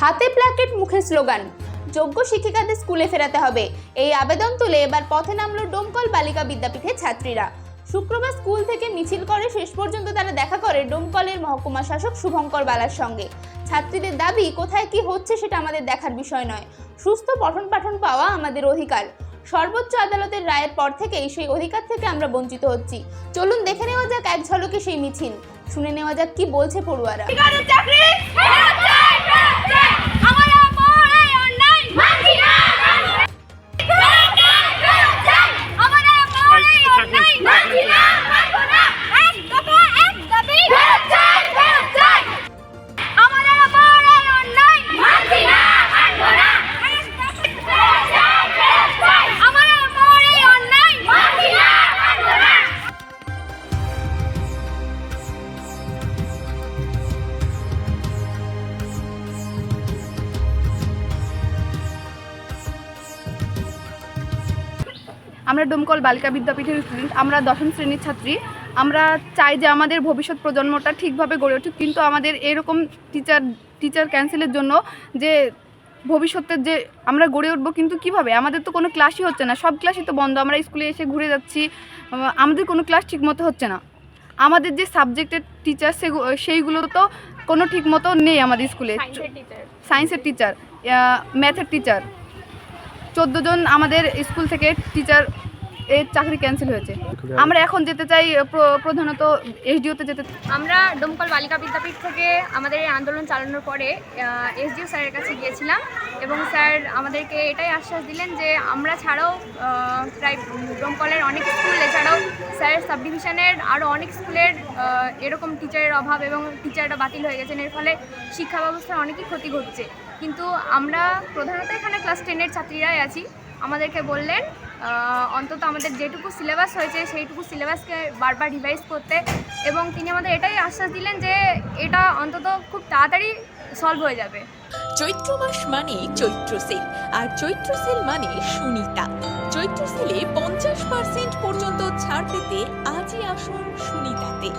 হাতে প্ল্যাকেট, মুখে স্লোগান, যোগ্য শিক্ষিকাদের স্কুলে ফেরাতে হবে, এই আবেদন তুলে এবার পথে নামল ডোমকল বালিকা বিদ্যাপীঠের ছাত্রীরা। শুক্রবার স্কুল থেকে মিছিল করে শেষ পর্যন্ত তারা দেখা করে ডোমকলের মহকুমা শাসক শুভঙ্কর বালার সঙ্গে। ছাত্রীদের দাবি, কোথায় কি হচ্ছে সেটা আমাদের দেখার বিষয় নয়, সুস্থ পঠন পাঠন পাওয়া আমাদের অধিকার। সর্বোচ্চ আদালতের রায়ের পর থেকেই সেই অধিকার থেকে আমরা বঞ্চিত হচ্ছি। চলুন দেখে নেওয়া যাক এক ঝলকে সেই মিছিল, শুনে নেওয়া যাক কি বলছে পড়ুয়ারা। আমরা ডোমকল বালিকা বিদ্যাপীঠের স্টুডেন্ট, আমরা 10ম শ্রেণীর ছাত্রী। আমরা চাই যে আমাদের ভবিষ্যৎ প্রজন্মটা ঠিকভাবে গড়ে উঠুক, কিন্তু আমাদের এরকম টিচার ক্যান্সেলের জন্য যে ভবিষ্যতের যে আমরা গড়ে উঠবো, কিন্তু কিভাবে? আমাদের তো কোনো ক্লাসই হচ্ছে না, সব ক্লাসই তো বন্ধ। আমরা স্কুলে এসে ঘুরে যাচ্ছি, আমাদের কোনো ক্লাস ঠিকমতো হচ্ছে না। আমাদের যে সাবজেক্টের টিচার সেইগুলো তো কোনো ঠিকমতো নেই আমাদের স্কুলে। সায়েন্সের টিচার, ম্যাথের টিচার, 14 জন আমাদের স্কুল থেকে টিচার এর চাকরি ক্যান্সেল হয়েছে। আমরা এখন যেতে চাই প্রধানত এসডিওতে যেতে। আমরা ডোমকল বালিকা বিদ্যাপীঠ থেকে আমাদের এই আন্দোলন চালানোর পরে এসডিও স্যারের কাছে গিয়েছিলাম এবং স্যার আমাদেরকে এটাই আশ্বাস দিলেন যে আমরা ছাড়াও প্রায় ডোমকলের অনেক স্কুল, এছাড়াও স্যারের সাব ডিভিশনের আরও অনেক স্কুলের এরকম টিচারের অভাব এবং টিচাররা বাতিল হয়ে গেছেন, এর ফলে শিক্ষা ব্যবস্থার অনেকই ক্ষতি ঘটছে। কিন্তু আমরা প্রধানত এখানে ক্লাস 10-এর ছাত্রীরাই আছি। আমাদেরকে বললেন অন্তত আমাদের যেটুকু সিলেবাস হয়েছে সেইটুকু সিলেবাসকে বারবার রিভাইজ করতে, এবং তিনি আমাদের এটাই আশ্বাস দিলেন যে এটা অন্তত খুব তাড়াতাড়ি সলভ হয়ে যাবে। চৈত্র মাস মানে চৈত্র সেল, আর চৈত্র সেল মানে সুনিতা। চৈত্র সেলে 50% পর্যন্ত ছাড় পেতে আজই আসুন সুনিতাতে।